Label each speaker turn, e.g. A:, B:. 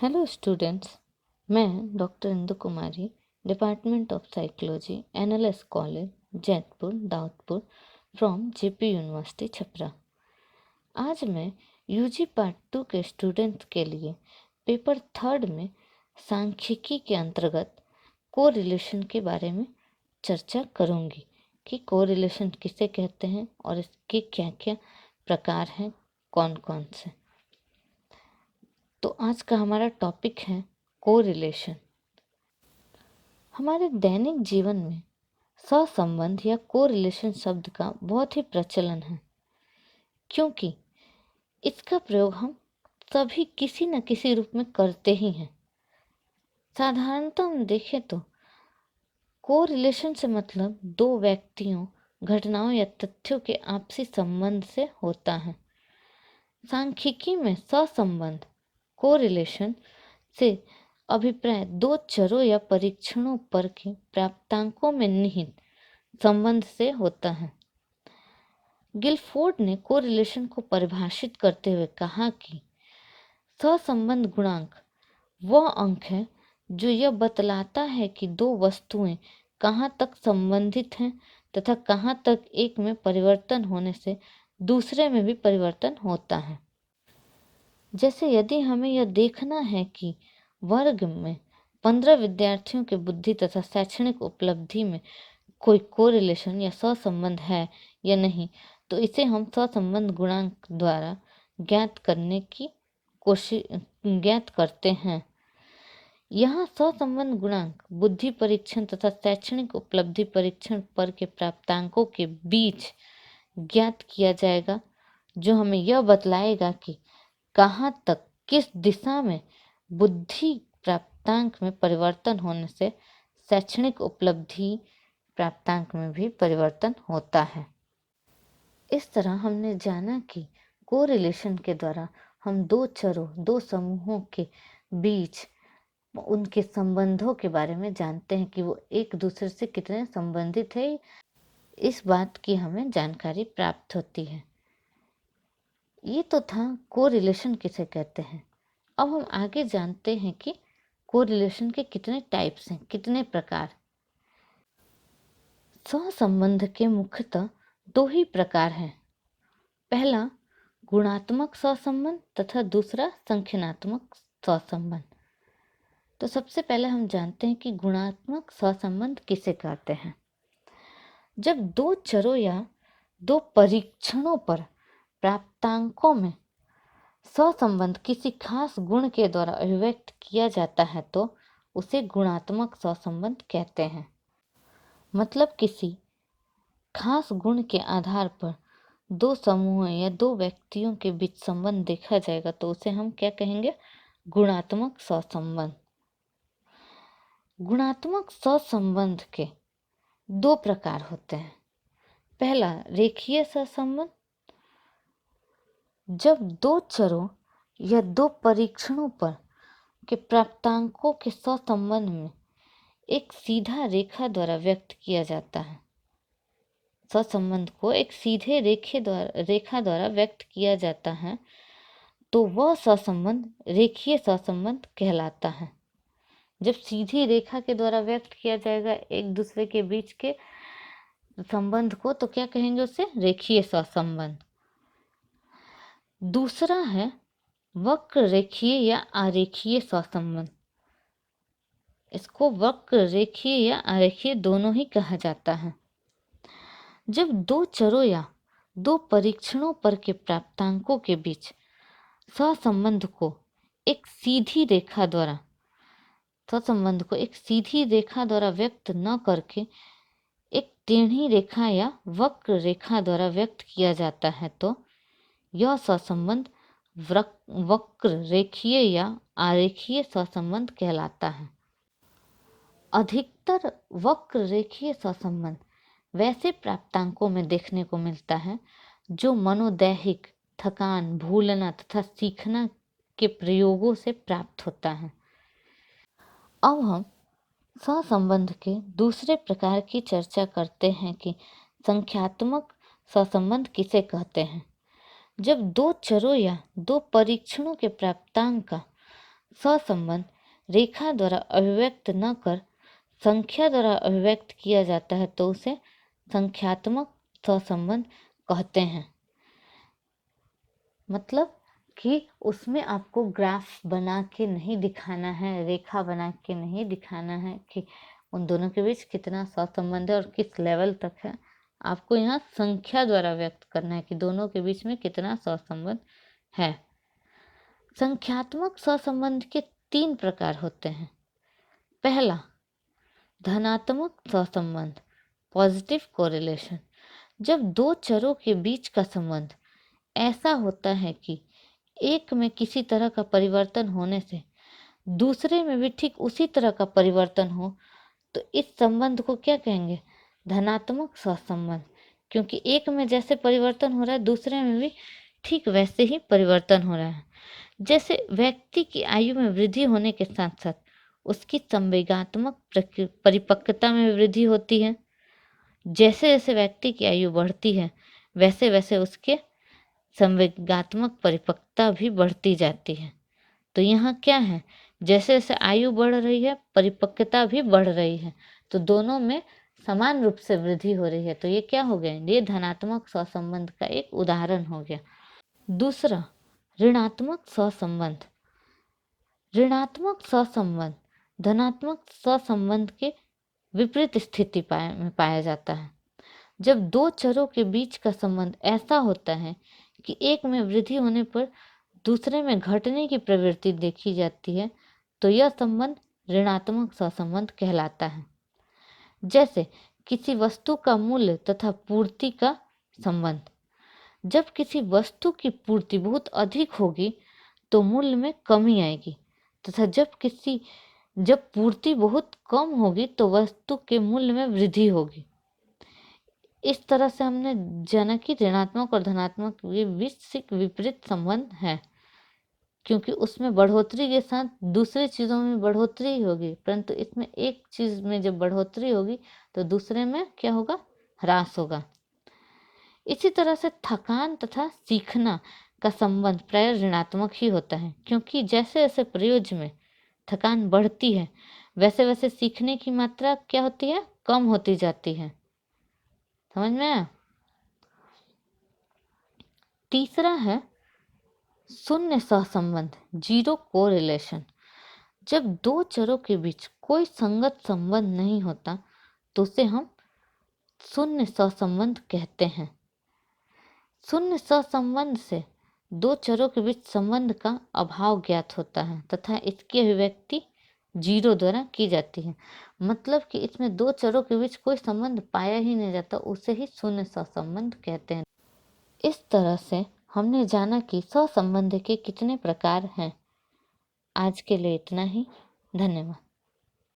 A: Hello students. मैं doctor Indu Kumari, department of psychology, NLS college, Jaitpur, Daudpur, from JP university Chhapra. आज मैं UG part 2 के students के लिए पेपर 3 में सांख्यिकी के अंतर्गत कोरिलेशन के बारे में चर्चा करूंगी कि कोरिलेशन किसे कहते हैं और इसके क्या क्या प्रकार हैं, कौन कौन से। तो आज का हमारा टॉपिक है कोरिलेशन। हमारे दैनिक जीवन में सहसंबंध या कोरिलेशन शब्द का बहुत ही प्रचलन है, क्योंकि इसका प्रयोग हम सभी किसी न किसी रूप में करते ही हैं। साधारणतः हम देखें तो कोरिलेशन से मतलब दो व्यक्तियों, घटनाओं या तथ्यों के आपसी संबंध से होता है। सांख्यिकी में सहसंबंध कोरिलेशन से अभिप्राय दो चरों या परीक्षणों पर के प्राप्तांकों में निहित संबंध से होता है। गिलफोर्ड ने कोरिलेशन को परिभाषित करते हुए कहा कि सहसंबंध गुणांक वह अंक है जो यह बतलाता है कि दो वस्तुएं कहाँ तक संबंधित हैं तथा कहाँ तक एक में परिवर्तन होने से दूसरे में भी परिवर्तन होता है। जैसे यदि हमें यह देखना है कि वर्ग में 15 विद्यार्थियों के बुद्धि तथा शैक्षणिक उपलब्धि में कोई कोरिलेशन या सहसंबंध है या नहीं, तो इसे हम सहसंबंध गुणांक द्वारा ज्ञात करने की ज्ञात करते हैं। यहाँ सहसंबंध गुणांक बुद्धि परीक्षण तथा शैक्षणिक उपलब्धि परीक्षण पर के प्राप्तांकों के बीच ज्ञात किया जाएगा, जो हमें यह बतलाएगा कि कहाँ तक किस दिशा में बुद्धि प्राप्तांक में परिवर्तन होने से शैक्षणिक उपलब्धि प्राप्तांक में भी परिवर्तन होता है। इस तरह हमने जाना कि कोरिलेशन के द्वारा हम दो चरों, दो समूहों के बीच उनके संबंधों के बारे में जानते हैं कि वो एक दूसरे से कितने संबंधित है। इस बात की हमें जानकारी प्राप्त होती है। ये तो था कोरिलेशन किसे कहते हैं। अब हम आगे जानते हैं कि कोरिलेशन के कितने टाइप्स हैं, कितने प्रकार। सहसंबंध के मुख्यतः दो ही प्रकार हैं। पहला गुणात्मक सहसंबंध तथा दूसरा संख्यात्मक सहसंबंध। तो सबसे पहले हम जानते हैं कि गुणात्मक सहसंबंध किसे कहते हैं। जब दो चरों या दो परीक्षणों पर प्राप्तांकों में सहसंबंध किसी खास गुण के द्वारा अभिव्यक्त किया जाता है तो उसे गुणात्मक सहसंबंध कहते हैं। मतलब किसी खास गुण के आधार पर दो समूहों या दो व्यक्तियों के बीच संबंध देखा जाएगा तो उसे हम क्या कहेंगे? गुणात्मक सहसंबंध। गुणात्मक सहसंबंध के दो प्रकार होते हैं। पहला रेखीय सहसंबंध। जब दो चरों या दो परीक्षणों पर के प्राप्तांकों के सहसंबंध में एक सीधा रेखा द्वारा व्यक्त किया जाता है। सहसंबंध को एक सीधे रेखा द्वारा व्यक्त किया जाता है तो वह सहसंबंध रेखीय सहसंबंध कहलाता है। जब सीधी रेखा के द्वारा व्यक्त किया जाएगा एक दूसरे के बीच के संबंध को तो क्या कहेंगे? उसे रेखीय सहसंबंध। दूसरा है वक्र रेखीय या आरेखीय सहसंबंध। इसको वक्र रेखीय या आरेखीय दोनों ही कहा जाता है। जब दो चरों या दो परीक्षणों पर के प्राप्तांकों के बीच सहसंबंध को एक सीधी रेखा द्वारा व्यक्त न करके एक टेढ़ी रेखा या वक्र रेखा द्वारा व्यक्त किया जाता है तो यह सहसंबंध वक्र रेखीय या आरेखीय सहसंबंध कहलाता है। अधिकतर वक्र रेखीय सहसंबंध वैसे प्राप्तांकों में देखने को मिलता है जो मनोदैहिक थकान, भूलना तथा सीखना के प्रयोगों से प्राप्त होता है। अब हम सहसंबंध के दूसरे प्रकार की चर्चा करते हैं कि संख्यात्मक सहसंबंध किसे कहते हैं। जब दो चरों या दो परीक्षणों के प्राप्तांक का सहसंबंध रेखा द्वारा अभिव्यक्त न कर संख्या द्वारा अभिव्यक्त किया जाता है तो उसे संख्यात्मक सहसंबंध कहते हैं। मतलब कि उसमें आपको ग्राफ बना के नहीं दिखाना है, रेखा बना के नहीं दिखाना है कि उन दोनों के बीच कितना सहसंबंध है और किस लेवल तक है। आपको यहाँ संख्या द्वारा व्यक्त करना है कि दोनों के बीच में कितना सहसंबंध है। संख्यात्मक सहसंबंध के 3 प्रकार होते हैं। पहला, धनात्मक सहसंबंध, पॉजिटिव कोरिलेशन। जब दो चरों के बीच का संबंध ऐसा होता है कि एक में किसी तरह का परिवर्तन होने से दूसरे में भी ठीक उसी तरह का परिवर्तन हो, तो इस संबंध को क्या कहेंगे? धनात्मक सहसंबंध। क्योंकि एक में जैसे परिवर्तन हो रहा है दूसरे में भी ठीक वैसे ही परिवर्तन हो रहा है। जैसे व्यक्ति की आयु में वृद्धि होने के साथ साथ उसकी संवेगात्मक परिपक्वता में वृद्धि होती है। जैसे जैसे व्यक्ति की आयु बढ़ती है वैसे वैसे उसके संवेगात्मक परिपक्वता भी बढ़ती जाती है। तो यहाँ क्या है, जैसे जैसे आयु बढ़ रही है परिपक्वता भी बढ़ रही है, तो दोनों में समान रूप से वृद्धि हो रही है। तो ये क्या हो गया? ये धनात्मक सहसंबंध का एक उदाहरण हो गया। दूसरा, ऋणात्मक सहसंबंध। ऋणात्मक सहसंबंध धनात्मक सहसंबंध के विपरीत स्थिति में पाया जाता है। जब दो चरों के बीच का संबंध ऐसा होता है कि एक में वृद्धि होने पर दूसरे में घटने की प्रवृत्ति देखी जाती है, तो यह संबंध ऋणात्मक सहसंबंध कहलाता है। जैसे किसी वस्तु का मूल्य तथा पूर्ति का संबंध। जब किसी वस्तु की पूर्ति बहुत अधिक होगी तो मूल्य में कमी आएगी, तथा जब पूर्ति बहुत कम होगी तो वस्तु के मूल्य में वृद्धि होगी। इस तरह से हमने जाना कि ऋणात्मक और धनात्मक ये विपरीत संबंध है, क्योंकि उसमें बढ़ोतरी के साथ दूसरी चीज़ों में बढ़ोतरी होगी, परंतु इसमें एक चीज़ में जब बढ़ोतरी होगी तो दूसरे में क्या होगा? ह्रास होगा। इसी तरह से थकान तथा सीखना का संबंध प्राय ऋणात्मक ही होता है, क्योंकि जैसे जैसे प्रयोज्य में थकान बढ़ती है वैसे वैसे सीखने की मात्रा क्या होती है? कम होती जाती है। समझ में आया? तीसरा है शून्य सहसंबंध, जीरो कोरिलेशन। जब दो चरों के बीच कोई संगत संबंध नहीं होता तो उसे हम शून्य सहसंबंध कहते हैं। शून्य सहसंबंध से दो चरों के बीच संबंध का अभाव ज्ञात होता है तथा इसकी अभिव्यक्ति जीरो द्वारा की जाती है। मतलब कि इसमें दो चरों के बीच कोई संबंध पाया ही नहीं जाता, उसे ही शून्य सहसंबंध कहते हैं। इस तरह से हमने जाना कि सहसंबंध के कितने प्रकार हैं। आज के लिए इतना ही। धन्यवाद।